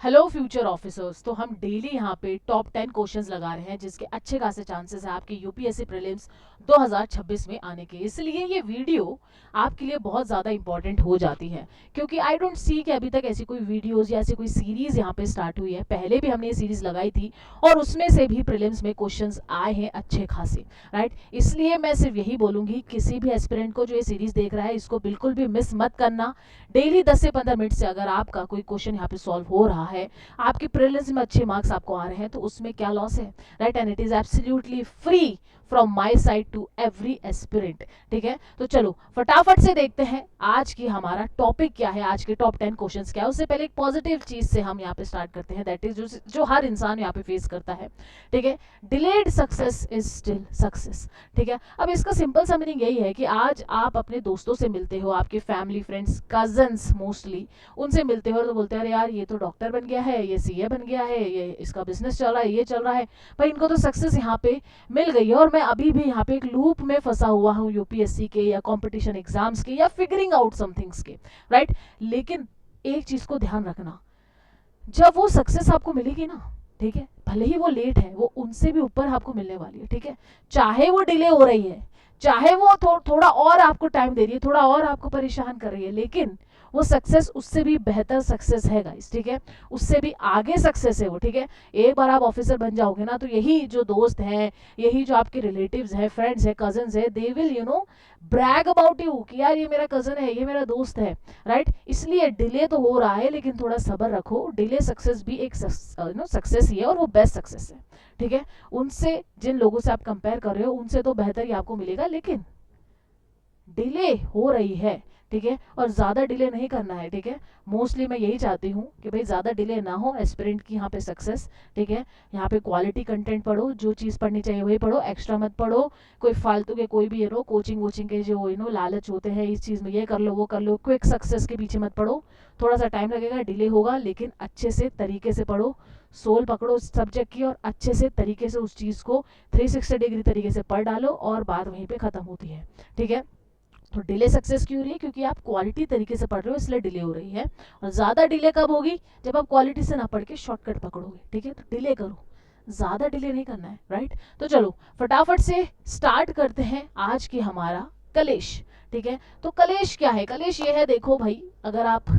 Hello future officers. तो हम daily यहाँ पे टॉप 10 क्वेश्चंस लगा रहे हैं जिसके अच्छे खासे चांसेस है आपके यूपीएससी प्रीलिम्स 2026 में आने के। इसलिए ये वीडियो आपके लिए बहुत ज़्यादा इंपॉर्टेंट हो जाती है क्योंकि आई डोंट सी कि अभी तक ऐसी कोई वीडियोस या ऐसी कोई सीरीज़ यहाँ पे स्टार्ट हुई है। पहले भी हमने ये सीरीज़ लगाई थी और उसमें से भी प्रीलिम्स में क्वेश्चंस आए हैं अच्छे खासे, राइट। इसलिए मैं सिर्फ यही बोलूँगी किसी भी एस्पिरेंट को जो ये सीरीज़ देख रहा है इसको बिल्कुल भी मिस मत करना। डेली 10 से 15 मिनट से अगर आपका कोई क्वेश्चन यहाँ पे सॉल्व हो रहा है, आपके प्रीलिम्स में अच्छे मार्क्स आपको आ रहे हैं, तो उसमें क्या लॉस है, right. And it is absolutely free from my side to every aspirant. ठीक है, तो चलो फटाफट से देखते हैं आज की हमारा टॉपिक क्या है, आज के टॉप 10 क्वेश्चंस क्या है। उससे पहले एक पॉजिटिव चीज से हम यहाँ पे स्टार्ट करते हैं, दैट इज जो हर इंसान यहाँ पे फेस करता है। ठीक है, delayed success is still success. ठीक है, अब इसका सिंपल सा मीनिंग यही है कि आज आप अपने दोस्तों से मिलते हो, आपके फैमिली फ्रेंड्स कजन्स मोस्टली, उनसे मिलते हो तो बोलते हैं अरे यार ये तो डॉक्टर बन गया है, ये सीए बन गया है, ये इसका बिजनेस चल रहा है, ये चल रहा है, भाई इनको तो सक्सेस यहाँ पे मिल गई है और मैं अभी भी यहाँ पे एक लूप में फंसा हुआ हूँ यूपीएससी के या कंपटीशन एग्जाम्स के या फिगरिंग आउट समथिंग्स के, राइट। लेकिन एक चीज को ध्यान रखना, जब वो सक्सेस आपको मिलेगी ना, ठीक है, भले ही वो लेट है, वो उनसे भी ऊपर आपको मिलने वाली है। ठीक है, चाहे वो डिले हो रही है, चाहे वो थोड़ा और आपको टाइम दे रही है, थोड़ा और आपको परेशान कर रही है, लेकिन वो सक्सेस उससे भी बेहतर सक्सेस है गाइस। ठीक है, उससे भी आगे सक्सेस है वो। ठीक है, एक बार आप ऑफिसर बन जाओगे ना, तो यही जो दोस्त हैं, यही जो आपके रिलेटिव्स हैं, फ्रेंड्स हैं, कजन्स हैं, they will brag about you कि यार ये मेरा कजन है, ये मेरा दोस्त है, राइट। इसलिए डिले तो हो रहा है लेकिन थोड़ा सब्र रखो, डिले सक्सेस भी एक सक्सेस ही है और वो बेस्ट सक्सेस है। ठीक है, उनसे जिन लोगों से आप कंपेयर कर रहे हो उनसे तो बेहतर ही आपको मिलेगा, लेकिन डिले हो रही है। ठीक है, और ज़्यादा डिले नहीं करना है। ठीक है, मोस्टली मैं यही चाहती हूँ कि भाई ज़्यादा डिले ना हो एस्पिरेंट की यहाँ पे सक्सेस। ठीक है, यहाँ पे क्वालिटी कंटेंट पढ़ो, जो चीज़ पढ़नी चाहिए वही पढ़ो, एक्स्ट्रा मत पढ़ो। कोई फालतू के कोई भी कोचिंग वोचिंग के जो लालच होते हैं, इस चीज़ में ये कर लो वो कर लो, क्विक सक्सेस के पीछे मत पढ़ो। थोड़ा सा टाइम लगेगा, डिले होगा, लेकिन अच्छे से तरीके से पढ़ो, सोल पकड़ो उस सब्जेक्ट की और अच्छे से तरीके से उस चीज़ को 360 डिग्री तरीके से पढ़ डालो और बात वहीं पे ख़त्म होती है। ठीक है, तो डिले सक्सेस क्यों हो रही है, क्योंकि आप क्वालिटी तरीके से पढ़ रहे हो इसलिए डिले हो रही है। और ज़्यादा डिले कब होगी, जब आप क्वालिटी से ना पढ़ के शॉर्टकट पकड़ोगे। ठीक है, तो डिले करो, ज़्यादा डिले नहीं करना है, राइट। तो चलो फटाफट से स्टार्ट करते हैं आज की हमारा कलेश। ठीक है, तो कलेश क्या है, कलेश ये है, देखो भाई, अगर आप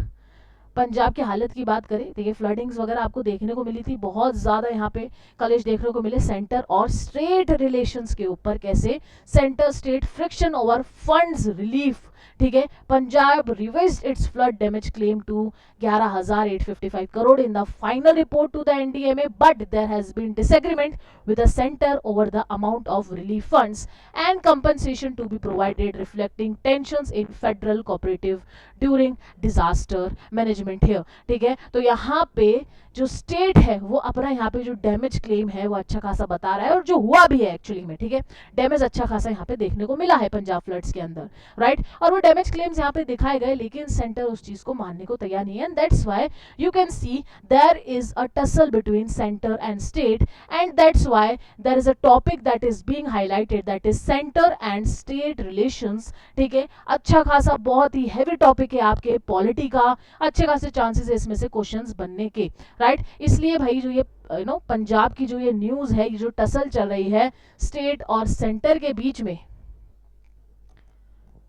पंजाब की हालत की बात करें, देखिए फ्लडिंग्स वगैरह आपको देखने को मिली थी, बहुत ज़्यादा यहाँ पे कलेश देखने को मिले सेंटर और स्टेट रिलेशंस के ऊपर, कैसे centre state friction over funds relief. ठीक है, Punjab revised its flood damage claim to 11,855 crore in the final report to the NDMA, but there has been disagreement with the center over the amount of relief funds and compensation to be provided, reflecting tensions in federal cooperative during disaster management here। ठीक है, तो यहाँ पे जो state है वो अपना यहाँ पे जो डैमेज क्लेम है वो अच्छा खासा बता रहा है और जो हुआ भी है एक्चुअली में। ठीक है, डैमेज अच्छा खासा यहाँ पे देखने को मिला है पंजाब फ्लड्स के अंदर, राइट। और वो डैमेज क्लेम्स यहाँ पे दिखाए गए, लेकिन सेंटर उस चीज को मानने को तैयार नहीं है, and that's why you can see there is a tussle between centre and state, and that's why there is a topic that is being highlighted, that is center and state relations। ठीक है, अच्छा खासा बहुत ही heavy topic है आपके polity का, अच्छे खासे चांसेस है इसमें से क्वेश्चंस बनने के, राइट। इसलिए भाई जो ये पंजाब की जो ये न्यूज है, ये जो टसल चल रही है स्टेट और सेंटर के बीच में,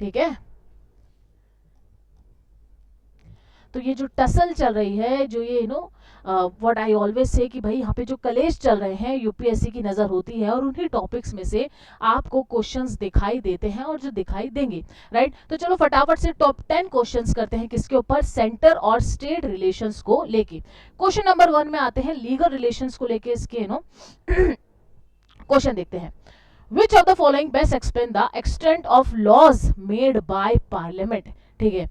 ठीक है, तो ये जो टसल चल रही है, जो ये व्हाट आई ऑलवेज से कि भाई यहाँ पे जो कलेश चल रहे हैं यूपीएससी की नज़र होती है और उन्हीं टॉपिक्स में से आपको क्वेश्चंस दिखाई देते हैं और जो दिखाई देंगे, राइट। तो चलो फटाफट से टॉप 10 क्वेश्चंस करते हैं, किसके ऊपर, सेंटर और स्टेट रिलेशंस को लेके। क्वेश्चन नंबर 1 में आते हैं लीगल रिलेशंस को लेके, इसके क्वेश्चन देखते हैं। Which of the following best explain the extent of laws made by parliament? ठीक है,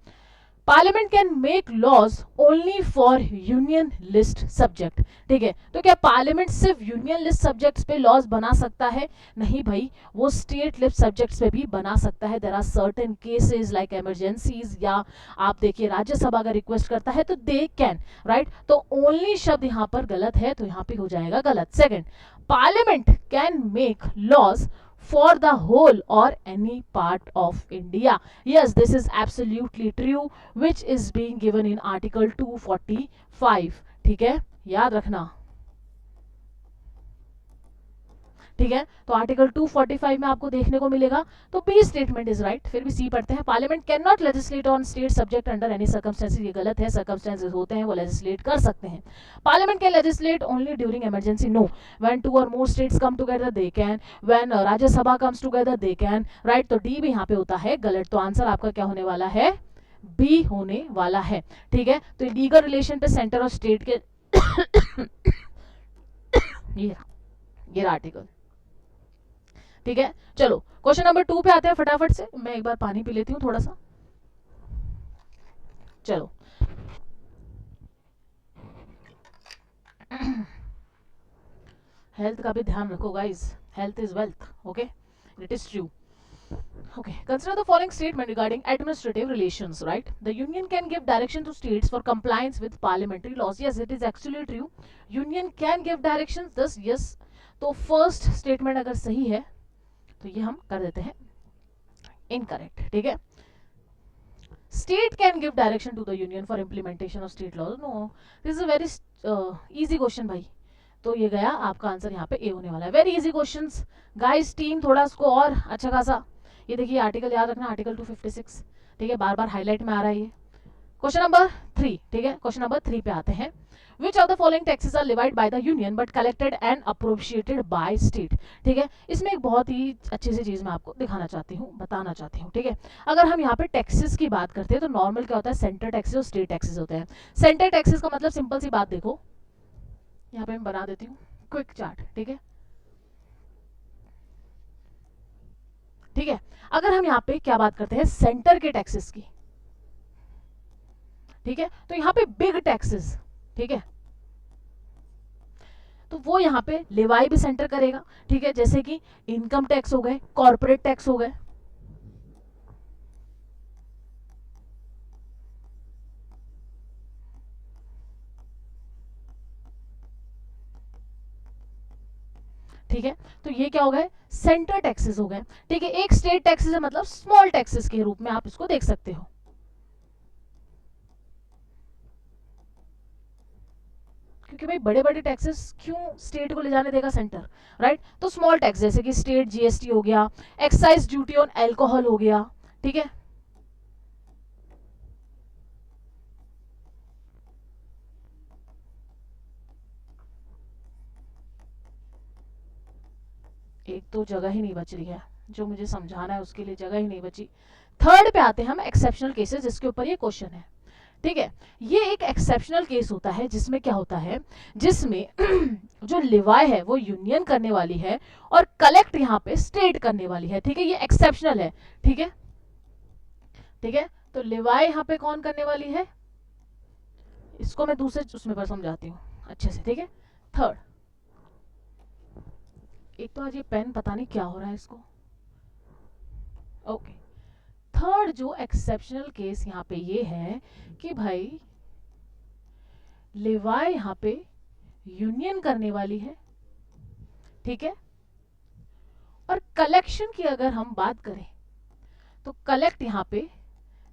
parliament can make laws only for union list subject. ठीक है, तो क्या पार्लियामेंट सिर्फ यूनियन लिस्ट सब्जेक्ट्स पे लॉज बना सकता है? नहीं भाई, वो स्टेट लिस्ट सब्जेक्ट्स पे भी बना सकता है। There are certain cases like emergencies, या आप देखिए राज्यसभा अगर रिक्वेस्ट करता है तो दे कैन, राइट। तो ओनली शब्द यहाँ पर गलत है, तो यहाँ पे हो जाएगा गलत। Second, parliament can make laws for the whole or any part of India. Yes, this is absolutely true, which is being given in Article 245। ठीक है, याद रखना, ठीक है। तो आर्टिकल 245 में आपको देखने को मिलेगा, तो बी स्टेटमेंट इज राइट। फिर भी सी पढ़ते हैं, parliament can not legislate on state subject under any circumstances, ये गलत है, सर्कमस्टेंसेस होते हैं वो लेजिस्लेट कर सकते हैं। Parliament can legislate only during emergency, no, when to और more states come together they can, when Rajya Sabha comes together they can, right. तो डी भी यहाँ पे होता है गलत, तो आंसर आपका क्या होने वाला है, बी होने वाला है, ठीक है। तो लीगल रिलेशन पे सेंटर और स्टेट के ये आर्टिकल, ठीक है। चलो क्वेश्चन नंबर 2 पे आते हैं फटाफट से, मैं एक बार पानी पी लेती हूँ थोड़ा सा। चलो हेल्थ का भी ध्यान रखो guys, health is wealth, okay, it is true. Okay, consider the following statement regarding administrative relations, right? The union can give direction to states for compliance with parliamentary laws. Yes, it is actually true. Union can give directions, thus yes. तो first statement अगर सही है तो ये हम कर देते हैं incorrect, ठीक है। State can give direction to the union for implementation of state laws. No, this is a very easy question भाई। तो ये गया आपका आंसर यहाँ पे ए होने वाला है। Very easy questions guys, team थोड़ा इसको और अच्छा खासा, ये देखिए आर्टिकल याद रखना, आर्टिकल 256, ठीक है, बार बार हाईलाइट में आ रहा है ये। क्वेश्चन नंबर 3, ठीक है, क्वेश्चन नंबर 3 पे आते हैं। Which of the following taxes are levied by the union but collected and appropriated by state, ठीक है। इसमें एक बहुत ही अच्छी सी चीज मैं आपको दिखाना चाहती हूँ, बताना चाहती हूँ, ठीक है। अगर हम यहाँ पे टैक्सेस की बात करते हैं तो नॉर्मल क्या होता है, सेंटर टैक्सेस और स्टेट टैक्सेस होते हैं। सेंटर टैक्सेस का मतलब सिंपल सी बात देखो, यहाँ पे मैं बना देती हूँ क्विक चार्ट, ठीक है, ठीक है। अगर हम यहाँ पे क्या बात करते हैं, सेंटर के टैक्सेस की, ठीक है, तो यहाँ पे बिग टैक्सेस, ठीक है, तो वो यहाँ पे लेवाई भी सेंटर करेगा, ठीक है, जैसे कि इनकम टैक्स हो गए, कॉर्पोरेट टैक्स हो गए, ठीक है। तो ये क्या हो गए, सेंटर टैक्सेस हो गए, ठीक है। एक स्टेट टैक्सेस है मतलब स्मॉल टैक्सेस के रूप में आप इसको देख सकते हो, क्योंकि भाई बड़े बड़े टैक्सेस क्यों स्टेट को ले जाने देगा सेंटर, राइट। तो स्मॉल टैक्स जैसे कि स्टेट जीएसटी हो गया, एक्साइज ड्यूटी ऑन एल्कोहल हो गया, ठीक है। एक तो जगह ही नहीं बच रही है, जो मुझे समझाना है उसके लिए जगह ही नहीं बची। थर्ड पे आते हैं हम, एक्सेप्शनल केसेस, जिसके ऊपर ये क्वेश्चन है, ठीक है। ये एक एक्सेप्शनल केस होता है जिसमें क्या होता है, जिसमें जो लिवाय है वो यूनियन करने वाली है और कलेक्ट यहाँ पे स्टेट करने वाली है, ठीक है, ये एक्सेप्शनल है, ठीक है, ठीक है। तो लिवाय यहाँ पे कौन करने वाली है, इसको मैं दूसरे उसमें पर समझाती हूँ अच्छे से, ठीक है। थर्ड, एक तो आज ये पेन पता नहीं क्या हो रहा है इसको, ओके। थर्ड जो एक्सेप्शनल केस यहाँ पे ये है कि भाई लेवाई यहाँ पे यूनियन करने वाली है, ठीक है, और कलेक्शन की अगर हम बात करें तो कलेक्ट यहाँ पे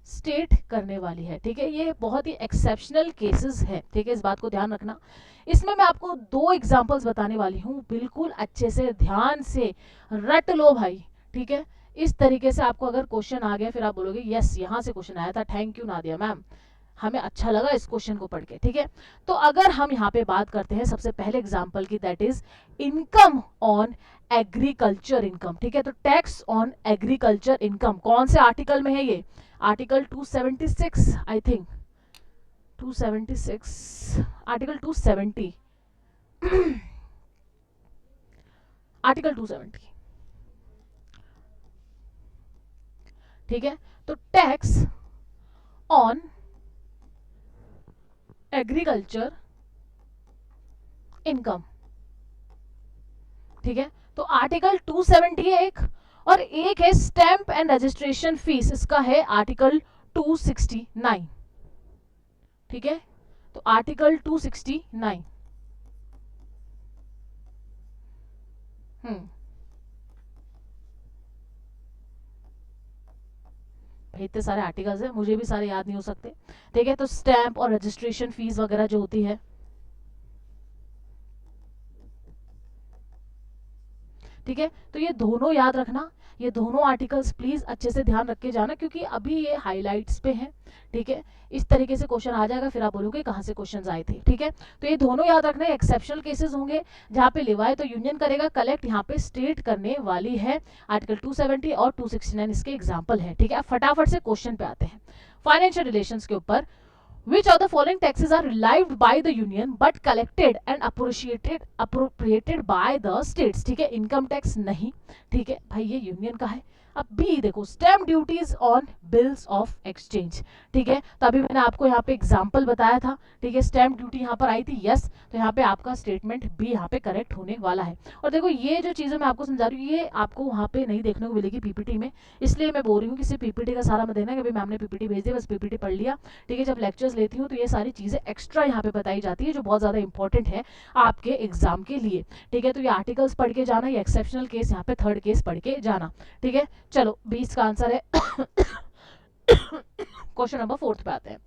स्टेट करने वाली है, ठीक है। ये बहुत ही एक्सेप्शनल केसेस है, ठीक है, इस बात को ध्यान रखना। इसमें मैं आपको 2 एग्जांपल्स बताने वाली हूँ, बिल्कुल अच्छे से ध्यान से रट लो भाई, ठीक है। इस तरीके से आपको अगर क्वेश्चन आ गया फिर आप बोलोगे यस यहाँ से क्वेश्चन आया था, थैंक यू नादिया मैम, हमें अच्छा लगा इस क्वेश्चन को पढ़ के, ठीक है। तो अगर हम यहाँ पे बात करते हैं सबसे पहले एग्जाम्पल की, that is income on agriculture income, ठीक है। तो टैक्स ऑन एग्रीकल्चर इनकम कौन से आर्टिकल में है ये, article 276 I think, 276, article 270, article 270, ठीक है। तो टैक्स ऑन एग्रीकल्चर इनकम, ठीक है। तो आर्टिकल 270 है एक, और एक है स्टैंप एंड रजिस्ट्रेशन फीस, इसका है आर्टिकल 269, ठीक है। तो आर्टिकल 269, इतने सारे आर्टिकल्स हैं, मुझे भी सारे याद नहीं हो सकते, ठीक है। तो स्टैंप और रजिस्ट्रेशन फीस वगैरह जो होती है, ठीक है, तो ये दोनों याद रखना, ये दोनों आर्टिकल्स प्लीज अच्छे से ध्यान रख के जाना, क्योंकि अभी ये हाईलाइट्स पे हैं। ठीक है, इस तरीके से क्वेश्चन आ जाएगा, फिर आप बोलोगे कहाँ से क्वेश्चन आए थे। ठीक है, तो ये दोनों याद रखना। एक्सेप्शनल केसेस होंगे जहाँ पे लिवाए तो यूनियन करेगा, कलेक्ट यहाँ पे स्टेट करने वाली है। आर्टिकल 270 और 269 इसके एग्जाम्पल है। ठीक है, अब फटाफट से क्वेश्चन पे आते हैं फाइनेंशियल रिलेशंस के ऊपर। Which of the following taxes are relieved by the union but collected and appropriated by the states? ठीक है, इनकम टैक्स नहीं। ठीक है भाई, ये यूनियन का है। अब बी देखो, stamp duties on bills of exchange. ठीक है, तो अभी मैंने आपको यहाँ पे एग्जांपल बताया था। ठीक है, स्टैम्प ड्यूटी यहाँ पर आई थी, यस, तो यहाँ पे आपका स्टेटमेंट बी यहाँ पे करेक्ट होने वाला है। और देखो ये जो चीजें मैं आपको समझा रही हूँ, ये आपको वहाँ पे नहीं देखने को मिलेगी पीपीटी में, इसलिए मैं बोल रही हूँ कि सिर्फ पीपीटी का सारा मत देना कि भाई मैम ने पीपीटी भेज दी, बस पीपीटी पढ़ लिया। ठीक है, जब लेक्चर्स लेती हूँ तो ये सारी चीजें एक्स्ट्रा यहाँ पे बताई जाती है, जो बहुत ज्यादा इंपॉर्टेंट है आपके एग्जाम के लिए। ठीक है, तो ये आर्टिकल्स पढ़ के जाना, ये एक्सेप्शनल केस यहाँ पे थर्ड केस पढ़ के जाना। ठीक है, चलो 20 का आंसर है। क्वेश्चन नंबर 4 पे आते हैं।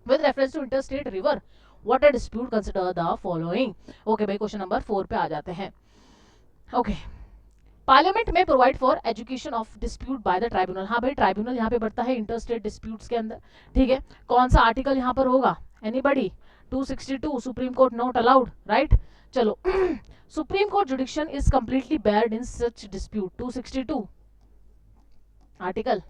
With reference to interstate river water dispute consider the following. Okay भाई, क्वेश्चन नंबर 4 पे आ जाते हैं। ओके, पार्लियामेंट में provide for education of dispute by the tribunal. हाँ भाई, ट्राइब्यूनल यहाँ पे बढ़ता है इंटरस्टेट डिस्प्यूट्स के अंदर। ठीक है, कौन सा आर्टिकल यहाँ पर होगा, anybody? 262, supreme court not allowed, right. चलो, supreme court jurisdiction is completely barred in such dispute, 262 article.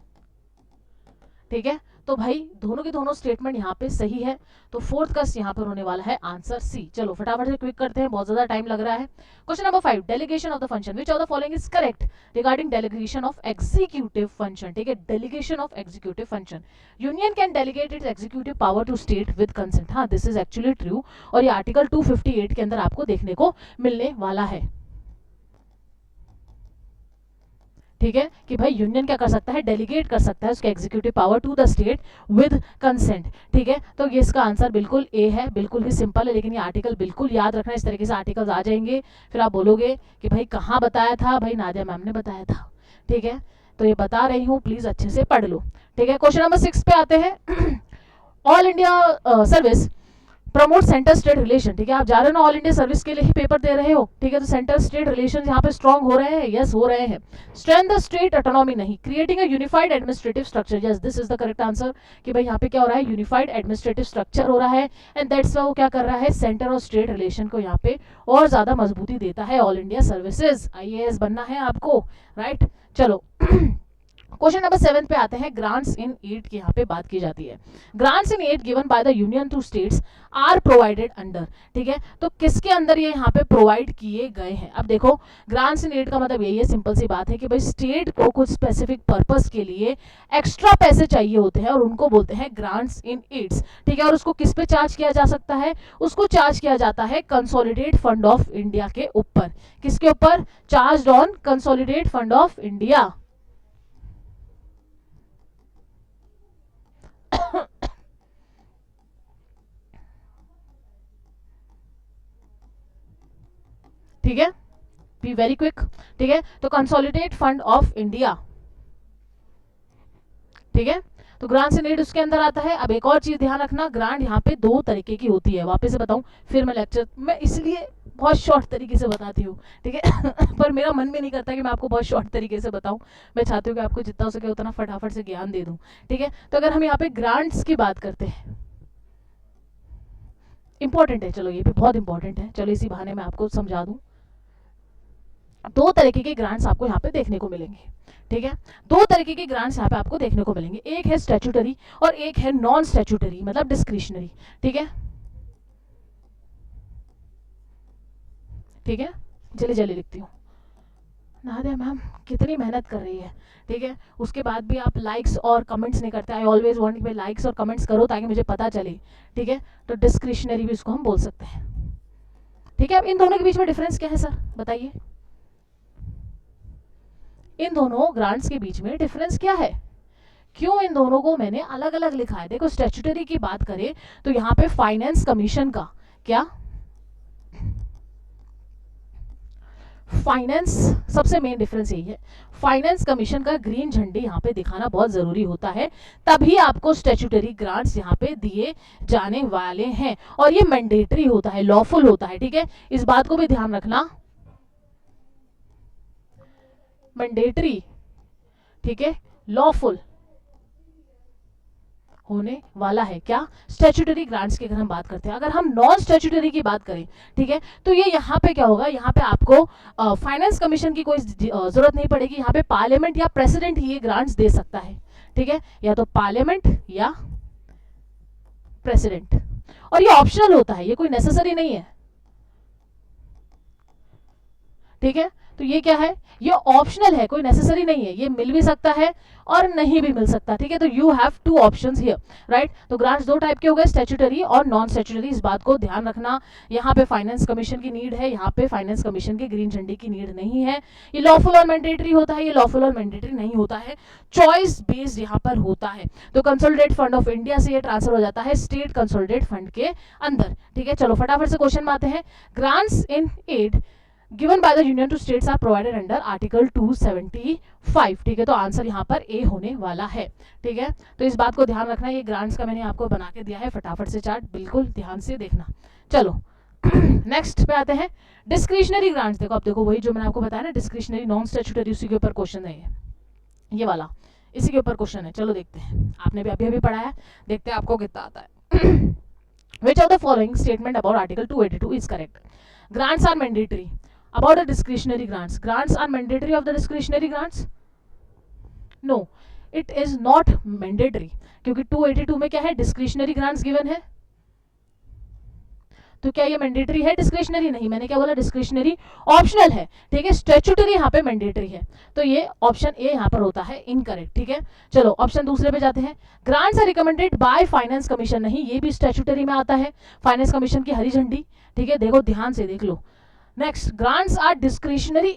ठीक है, तो भाई दोनों के दोनों स्टेटमेंट यहाँ पे सही है, तो फोर्थ का यहाँ पर होने वाला है आंसर सी। चलो फटाफट से क्विक करते हैं, बहुत ज्यादा टाइम लग रहा है। Question number 5, delegation of the function, which of the following is correct regarding delegation of executive function. ठीक है, delegation of executive function, union can delegate its executive power to state with consent. हाँ, this is actually true, और ये article 258 के अंदर आपको देखने को मिलने वाला है। ठीक है, कि भाई यूनियन क्या कर सकता है, डेलीगेट कर सकता है उसके executive power to the state with consent. ठीक है, तो ये इसका आंसर बिल्कुल ए है, बिल्कुल ही सिंपल है, लेकिन ये आर्टिकल बिल्कुल याद रखना। इस तरीके से आर्टिकल्स आ जाएंगे, फिर आप बोलोगे कि भाई कहाँ बताया था, भाई नादिया मैम ने बताया था। ठीक है, तो ये बता रही हूँ, प्लीज अच्छे से पढ़ लो। ठीक है, क्वेश्चन नंबर 6 पे आते हैं। All India service promote centre state relation. ठीक है, आप जा रहे हो ना ऑल इंडिया सर्विस के लिए ही पेपर दे रहे हो। ठीक है, तो सेंटर स्टेट रिलेशन यहाँ पे स्ट्रांग हो रहे हैं, यस हो रहे हैं। स्ट्रेंथ द स्टेट ऑटोनॉमी नहीं, creating a unified administrative structure, yes this is the correct answer. कि भाई यहाँ पे क्या हो रहा है, यूनिफाइड एडमिनिस्ट्रेटिव स्ट्रक्चर हो रहा है, एंड दैट्स वो क्या कर रहा है, सेंटर और स्टेट रिलेशन को यहाँ पे और ज्यादा मजबूती देता है। ऑल इंडिया सर्विसेज, IAS बनना है आपको, राइट। चलो क्वेश्चन नंबर 7 पे आते हैं। ग्रांट्स इन एड की यहाँ पे बात की जाती है। Grants in aid given by the union to states are provided under. ठीक है, तो किसके अंदर ये यहाँ पे प्रोवाइड किए गए हैं। अब देखो, ग्रांट्स इन एड का मतलब यही है, सिंपल सी बात है कि भाई स्टेट को कुछ स्पेसिफिक पर्पस के लिए एक्स्ट्रा पैसे चाहिए होते हैं, और उनको बोलते हैं ग्रांट्स इन एड्स। ठीक है, और उसको किस पे चार्ज किया जा सकता है, उसको चार्ज किया जाता है कंसोलिडेट फंड ऑफ इंडिया के ऊपर। किसके ऊपर, charge on consolidate fund of India. ठीक है, बी वेरी क्विक। ठीक है, तो कंसोलिडेट फंड ऑफ इंडिया। ठीक है, तो ग्रांट से नीड उसके अंदर आता है। अब एक और चीज ध्यान रखना, ग्रांट यहाँ पे दो तरीके की होती है, वापस से बताऊं, फिर मैं लेक्चर मैं इसलिए बहुत शॉर्ट तरीके से बताती हूँ। ठीक है पर मेरा मन भी नहीं करता कि मैं आपको बहुत शॉर्ट तरीके से बताऊं, मैं चाहती हूँ कि आपको जितना हो सके उतना फटाफट से ज्ञान दे दूं। ठीक है, तो अगर हम यहाँ पे ग्रांट्स की बात करते हैं, इंपॉर्टेंट है, चलो ये भी बहुत इंपॉर्टेंट है, चलो इसी बहाने मैं आपको समझा दूं। दो तरीके के ग्रांट्स आपको यहाँ पे देखने को मिलेंगे। ठीक है, दो तरीके के ग्रांट्स यहाँ पे आपको देखने को मिलेंगे, एक है स्टैट्यूटरी और एक है नॉन स्टैट्यूटरी, मतलब डिस्क्रिशनरी। ठीक है, ठीक है, जल्दी जल्दी लिखती हूँ। नादिया मैम कितनी मेहनत कर रही है। ठीक है, उसके बाद भी आप लाइक्स और कमेंट्स नहीं करते। आई ऑलवेज वांट कि लाइक्स और कमेंट्स करो ताकि मुझे पता चले। ठीक है, तो डिस्क्रिशनरी भी इसको हम बोल सकते हैं। ठीक है, अब इन दोनों के बीच में डिफरेंस क्या है सर, बताइए। इन दोनों ग्रांट्स के बीच में डिफरेंस क्या है, क्यों इन दोनों को मैंने अलग अलग लिखा है। देखो, स्टैट्यूटरी की बात करें तो यहाँ पे फाइनेंस कमीशन का क्या, फाइनेंस सबसे मेन डिफरेंस यही है, फाइनेंस कमीशन का ग्रीन झंडी यहाँ पे दिखाना बहुत जरूरी होता है, तभी आपको स्टैट्यूटरी ग्रांट्स यहाँ पे दिए जाने वाले हैं, और ये मैंडेटरी होता है, लॉफुल होता है। ठीक है, इस बात को भी ध्यान रखना। मैंडेटरी, ठीक है, लॉफुल होने वाला है। क्या? स्टैट्यूटरी ग्रांट्स की अगर हम बात करते हैं। अगर हम नॉन स्टैट्यूटरी की बात करें, ठीक है, तो ये यहाँ पे क्या होगा, यहाँ पे आपको फाइनेंस कमीशन की कोई जरूरत नहीं पड़ेगी। यहाँ पे पार्लियामेंट या प्रेसिडेंट ही ये ग्रांट्स दे सकता है, ठीक है, या तो पार्लियामेंट या प्रेसिडेंट। और ये ऑप्शनल होता है, ये कोई नेसेसरी नहीं है, ठीक है। तो ये क्या है, ये ऑप्शनल है, कोई नेसेसरी नहीं है, ये मिल भी सकता है और नहीं भी मिल सकता, ठीक है। तो you have two options here, right. तो ग्रांट्स दो टाइप के हो गए, स्टैट्यूटरी और नॉन स्टैट्यूटरी, इस बात को ध्यान रखना। यहाँ पे फाइनेंस कमीशन की नीड है, यहाँ पे फाइनेंस कमीशन की ग्रीन झंडी की नीड नहीं है। ये लॉफुल और मैंडेटरी होता है, ये लॉफुल और मैंडेटरी नहीं होता है, चॉइस बेस्ड यहाँ पर होता है। तो कंसोलिडेट फंड ऑफ इंडिया से ये ट्रांसफर हो जाता है स्टेट कंसोलिडेट फंड के अंदर, ठीक है। चलो फटाफट से क्वेश्चन में आते हैं। Grants in aid given by the union to states are provided under article 275, ठीक है। तो आंसर यहाँ पर ए होने वाला है, ठीक है। तो इस बात को ध्यान रखना, ये ग्रांट्स का मैंने आपको बना के दिया है, फटाफट से चार्ट बिल्कुल ध्यान से देखना। चलो नेक्स्ट पे आते हैं, डिस्क्रिशनरी ग्रांट्स। देखो, अब देखो वही जो मैंने आपको बताया ना, डिस्क्रिशनरी नॉन स्टैट्यूटरी, उसी के ऊपर क्वेश्चन है ये वाला, इसी के ऊपर क्वेश्चन है। चलो देखते हैं, आपने भी अभी पढ़ा है, देखते हैं आपको कितना आता है। Which of the following statement about article 282 is correct? Grants are mandatory. About the discretionary grants, grants are mandatory of the discretionary grants? No, it is not mandatory, क्योंकि 282 में क्या है, डिस्क्रिशनरी ग्रांट्स गिवन है। तो क्या ये mandatory है? Discretionary नहीं, मैंने क्या बोला, डिस्क्रिशनरी ऑप्शनल है, ठीक है। स्टैट्यूटरी यहाँ पे मैंडेटरी है, तो ये ऑप्शन ए यहाँ पर होता है इनकरेक्ट, ठीक है। चलो ऑप्शन दूसरे पे जाते हैं। Grants are recommended by finance commission, नहीं, ये भी स्टैट्यूटरी में आता है, फाइनेंस कमीशन की हरी झंडी, ठीक है। देखो ध्यान से देख लो। Next, grants are discretionary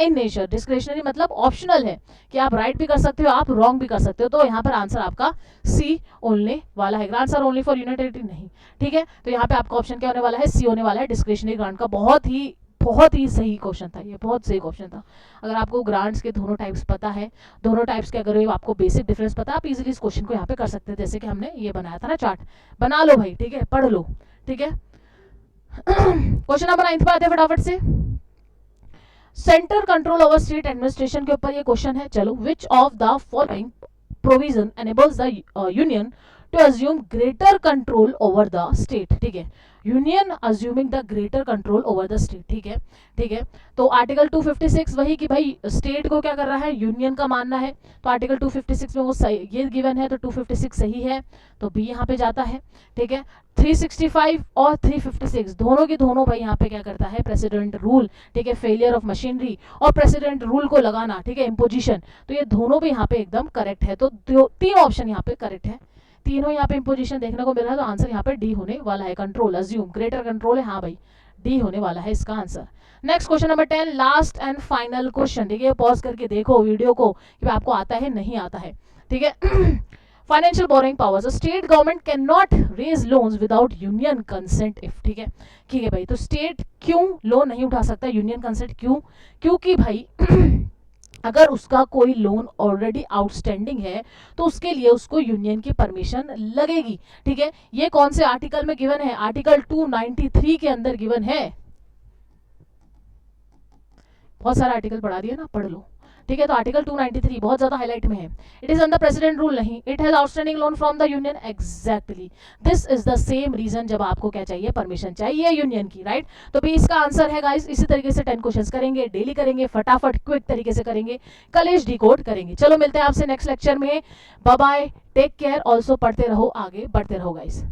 in nature, discretionary मतलब ऑप्शनल है कि आप राइट भी कर सकते हो, आप रॉन्ग भी कर सकते हो। तो यहाँ पर आंसर आपका सी होने वाला है, grants are only for union territory नहीं, ठीक है। तो यहाँ पे आपका ऑप्शन क्या होने वाला है, सी होने वाला है, डिस्क्रिशनरी ग्रांट का। बहुत ही सही क्वेश्चन था ये, बहुत सही क्वेश्चन था। अगर आपको ग्रांट्स के दोनों टाइप्स पता है, दोनों टाइप्स के अगर आपको बेसिक डिफरेंस पता है, आप इजीली इस क्वेश्चन को यहाँ पे कर सकते हैं, जैसे कि हमने ये बनाया था ना चार्ट, बना लो भाई, ठीक है, पढ़ लो, ठीक है। क्वेश्चन नंबर 9 पे आते हैं फटाफट से। Centre control over state administration के ऊपर ये क्वेश्चन है। चलो, which of the following provision enables the union to assume greater control over the state, ठीक है। Union assuming the greater control over the state, ठीक है, ठीक है। तो आर्टिकल 256 वही कि भाई स्टेट को क्या कर रहा है, यूनियन का मानना है। तो आर्टिकल 256 में वो सही, ये गिवन है, तो 256 सही है, तो बी यहाँ पे जाता है, ठीक है। 365 और 356 दोनों की दोनों भाई यहाँ पे क्या करता है, प्रेसिडेंट रूल, ठीक है, फेलियर ऑफ मशीनरी और प्रेसिडेंट रूल को लगाना, ठीक है, इम्पोजिशन, तो ये दोनों भी यहाँ पे एकदम करेक्ट है। तो तीन ऑप्शन यहाँ पे करेक्ट है, तीनों यहाँ पे इम्पोजिशन देखने को मिल रहा है, तो आंसर यहाँ पे डी होने वाला है। कंट्रोल अज्यूम, ग्रेटर कंट्रोल है, हाँ भाई डी होने वाला है इसका answer. Next question number 10, last and final question, ठीक है। पॉज करके देखो वीडियो को कि आपको आता है नहीं आता है, ठीक है। Financial borrowing powers, state government can not raise loans without union consent if, ठीक है, ठीक है भाई। तो स्टेट क्यों लोन नहीं उठा सकता, यूनियन कंसेंट क्यों? क्योंकि भाई अगर उसका कोई लोन ऑलरेडी आउटस्टैंडिंग है तो उसके लिए उसको यूनियन की परमिशन लगेगी, ठीक है। ये कौन से आर्टिकल में गिवन है, आर्टिकल 293 के अंदर गिवन है। बहुत सारा आर्टिकल पढ़ा दिया ना, पढ़ लो, ठीक है। तो आर्टिकल 293 बहुत ज्यादा हाईलाइट में है। It is under president rule, नहीं, it has outstanding loan from the union, exactly this is the same reason जब आपको क्या चाहिए, परमिशन चाहिए यूनियन की, राइट। तो भी इसका आंसर है गाइस, इसी तरीके से 10 क्वेश्चंस करेंगे, डेली करेंगे, फटाफट क्विक तरीके से करेंगे, कलेज डिकोड करेंगे। चलो मिलते हैं आपसे नेक्स्ट लेक्चर में, bye bye, take care, also पढ़ते रहो, आगे बढ़ते रहो गाइस।